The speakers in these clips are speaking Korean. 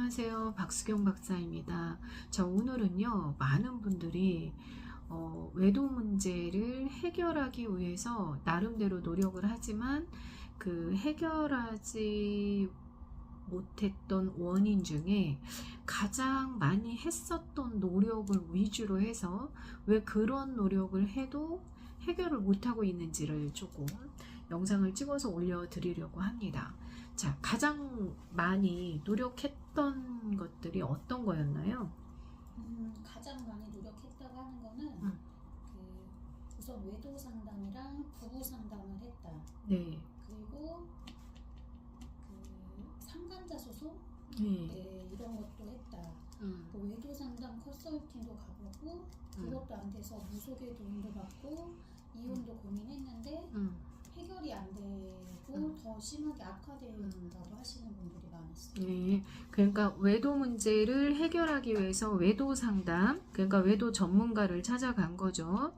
안녕하세요. 박수경 박사입니다. 오늘은요, 많은 분들이 외도 문제를 해결하기 위해서 나름대로 노력을 하지만 그 해결하지 못했던 원인 중에 가장 많이 했었던 노력을 위주로 해서 왜 그런 노력을 해도 해결을 못하고 있는지를 조금 영상을 찍어서 올려드리려고 합니다. 자, 가장 많이 노력했던 것들이 어떤 거였나요? 가장 많이 노력했다고 하는 거는 우선 외도 상담이랑 부부 상담을 했다. 네. 그리고 상간자 소송 네. 이런 것도 했다. 외도 상담 컨설팅도 가보고 그것도 안 돼서 무속의 도움도 받고 이혼도 고민했는데 해결이 안 되고 더 심하게 악화된다고 하시는 분들이 많았어요. 네, 그러니까 외도 문제를 해결하기 위해서 외도 상담, 그러니까 외도 전문가를 찾아간 거죠.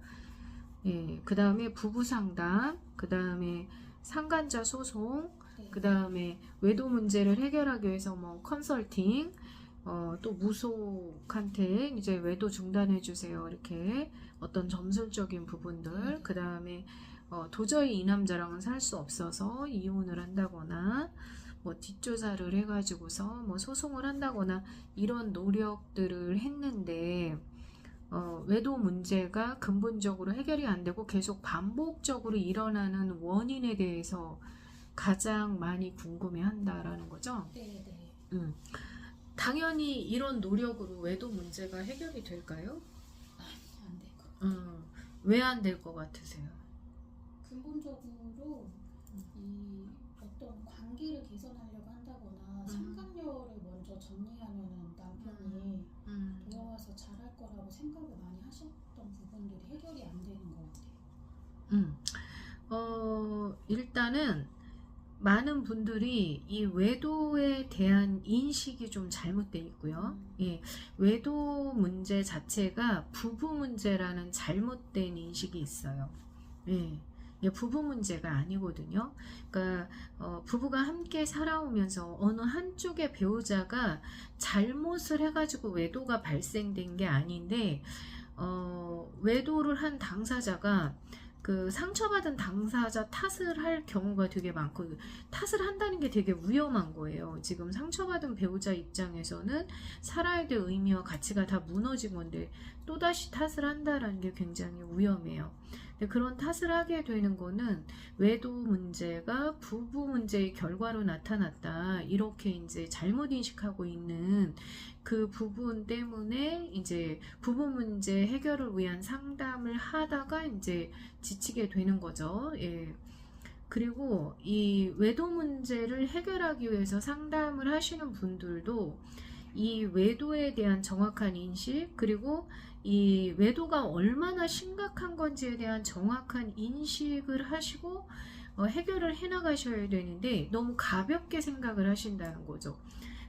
예, 그 다음에 부부 상담, 그 다음에 상간자 소송, 네. 그 다음에 외도 문제를 해결하기 위해서 뭐 컨설팅, 또 무속한테 이제 외도 중단해 주세요. 이렇게 어떤 점술적인 부분들, 그 다음에 도저히 이 남자랑은 살 수 없어서 이혼을 한다거나 뭐 뒷조사를 해가지고서 뭐 소송을 한다거나 이런 노력들을 했는데 외도 문제가 근본적으로 해결이 안 되고 계속 반복적으로 일어나는 원인에 대해서 가장 많이 궁금해 한다라는 거죠. 네. 당연히 이런 노력으로 외도 문제가 해결이 될까요? 안 될 것 같아요. 왜 안 될 것 같으세요? 근본적으로 이 어떤 관계를 개선하려고 한다거나 상간녀를 먼저 정리하면은 남편이 돌아와서 잘할 거라고 생각을 많이 하셨던 부분들이 해결이 안 되는 것 같아요. 일단은 많은 분들이 이 외도에 대한 인식이 좀 잘못되어 있고요. 예, 외도 문제 자체가 부부 문제라는 잘못된 인식이 있어요. 예. 이게 부부 문제가 아니거든요. 그러니까 부부가 함께 살아오면서 어느 한쪽의 배우자가 잘못을 해가지고 외도가 발생된 게 아닌데 외도를 한 당사자가 그 상처받은 당사자 탓을 할 경우가 되게 많고, 탓을 한다는 게 되게 위험한 거예요. 지금 상처받은 배우자 입장에서는 살아야 될 의미와 가치가 다 무너진 건데 또다시 탓을 한다라는 게 굉장히 위험해요. 근데 그런 탓을 하게 되는 거는 외도 문제가 부부 문제의 결과로 나타났다, 이렇게 이제 잘못 인식하고 있는 그 부분 때문에 이제 부부 문제 해결을 위한 상담을 하다가 이제 지치게 되는 거죠. 예. 그리고 이 외도 문제를 해결하기 위해서 상담을 하시는 분들도 이 외도에 대한 정확한 인식, 그리고 이 외도가 얼마나 심각한 건지에 대한 정확한 인식을 하시고 해결을 해 나가셔야 되는데 너무 가볍게 생각을 하신다는 거죠.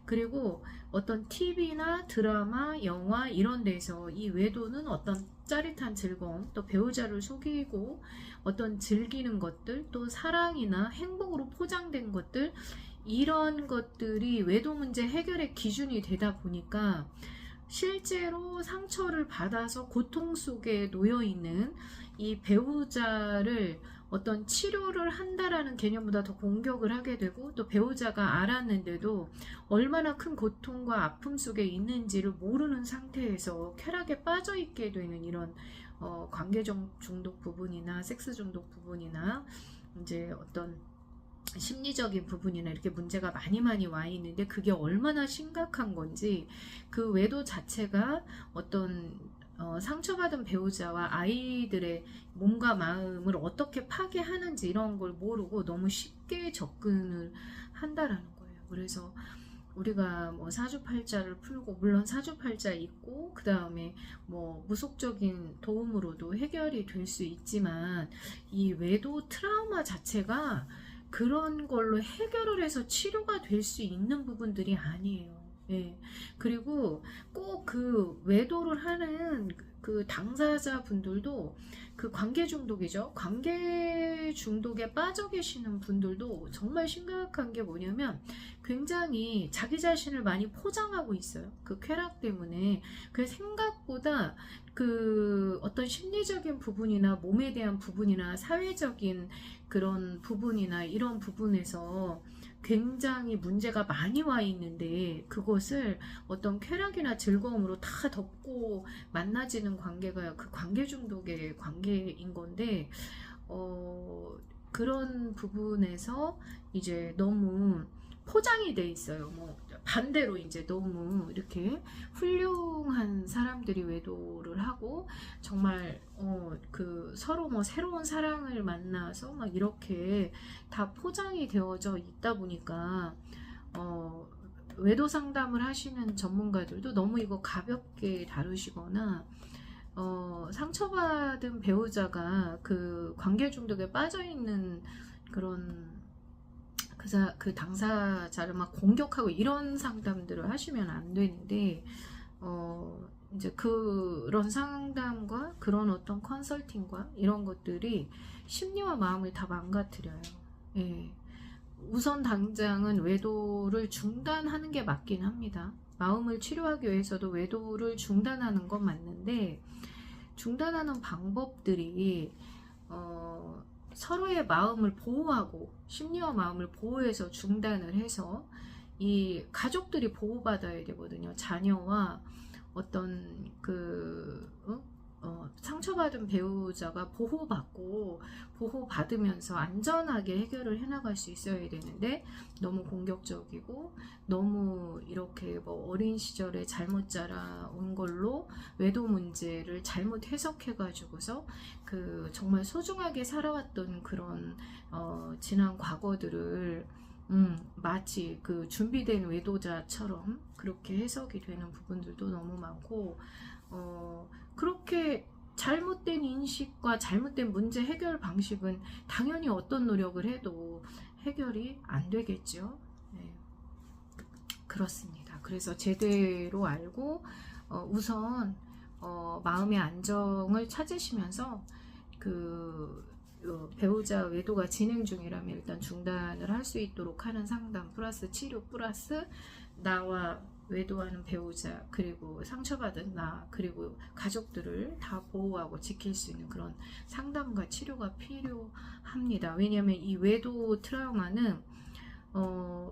그리고 어떤 TV나 드라마, 영화 이런 데서 이 외도는 어떤 짜릿한 즐거움, 또 배우자를 속이고 어떤 즐기는 것들, 또 사랑이나 행복으로 포장된 것들, 이런 것들이 외도 문제 해결의 기준이 되다 보니까 실제로 상처를 받아서 고통 속에 놓여 있는 이 배우자를 어떤 치료를 한다라는 개념보다 더 공격을 하게 되고, 또 배우자가 알았는데도 얼마나 큰 고통과 아픔 속에 있는지를 모르는 상태에서 쾌락에 빠져 있게 되는 이런 관계 중독 부분이나 섹스 중독 부분이나 이제 어떤 심리적인 부분이나 이렇게 문제가 많이 와 있는데, 그게 얼마나 심각한 건지, 그 외도 자체가 어떤 상처받은 배우자와 아이들의 몸과 마음을 어떻게 파괴하는지 이런 걸 모르고 너무 쉽게 접근을 한다라는 거예요. 그래서 우리가 뭐 사주팔자를 풀고, 물론 사주팔자 있고 그 다음에 뭐 무속적인 도움으로도 해결이 될 수 있지만 이 외도 트라우마 자체가 그런 걸로 해결을 해서 치료가 될 수 있는 부분들이 아니에요. 예. 그리고 꼭 그 외도를 하는 그 당사자 분들도 그 관계 중독이죠. 관계 중독에 빠져 계시는 분들도 정말 심각한 게 뭐냐면 굉장히 자기 자신을 많이 포장하고 있어요. 그 쾌락 때문에. 그 생각보다 그 어떤 심리적인 부분이나 몸에 대한 부분이나 사회적인 그런 부분이나 이런 부분에서 굉장히 문제가 많이 와 있는데 그것을 어떤 쾌락이나 즐거움으로 다 덮고 만나지는 관계가 그 관계 중독의 관계인 건데 그런 부분에서 이제 너무 포장이 돼 있어요. 뭐 반대로 이제 너무 이렇게 훌륭한 사람들이 외도를 하고 정말 그 서로 뭐 새로운 사랑을 만나서 막 이렇게 다 포장이 되어져 있다 보니까 외도 상담을 하시는 전문가들도 너무 이거 가볍게 다루시거나 상처받은 배우자가 그 관계 중독에 빠져 있는 그런 그 당사자를 막 공격하고 이런 상담들을 하시면 안 되는데 이제 그런 상담과 그런 어떤 컨설팅과 이런 것들이 심리와 마음을 다 망가뜨려요. 예. 우선 당장은 외도를 중단하는 게 맞긴 합니다. 마음을 치료하기 위해서도 외도를 중단하는 건 맞는데 중단하는 방법들이 서로의 마음을 보호하고 심리와 마음을 보호해서 중단을 해서 이 가족들이 보호받아야 되거든요. 자녀와 어떤 그 상처받은 배우자가 보호받으면서 안전하게 해결을 해나갈 수 있어야 되는데 너무 공격적이고 너무 이렇게 뭐 어린 시절에 잘못 자라온 걸로 외도 문제를 잘못 해석해 가지고서 그 정말 소중하게 살아왔던 그런 지난 과거들을 마치 그 준비된 외도자처럼 그렇게 해석이 되는 부분들도 너무 많고 그렇게 잘못된 인식과 잘못된 문제 해결 방식은 당연히 어떤 노력을 해도 해결이 안 되겠죠. 네. 그렇습니다. 그래서 제대로 알고 우선 마음의 안정을 찾으시면서 그 배우자 외도가 진행 중이라면 일단 중단을 할 수 있도록 하는 상담 플러스 치료 플러스 나와 외도하는 배우자 그리고 상처받은 나 그리고 가족들을 다 보호하고 지킬 수 있는 그런 상담과 치료가 필요합니다. 왜냐하면 이 외도 트라우마는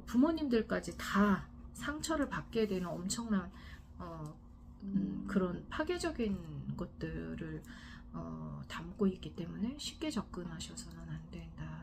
부모님들까지 다 상처를 받게 되는 엄청난 그런 파괴적인 것들을 담고 있기 때문에 쉽게 접근하셔서는 안 된다.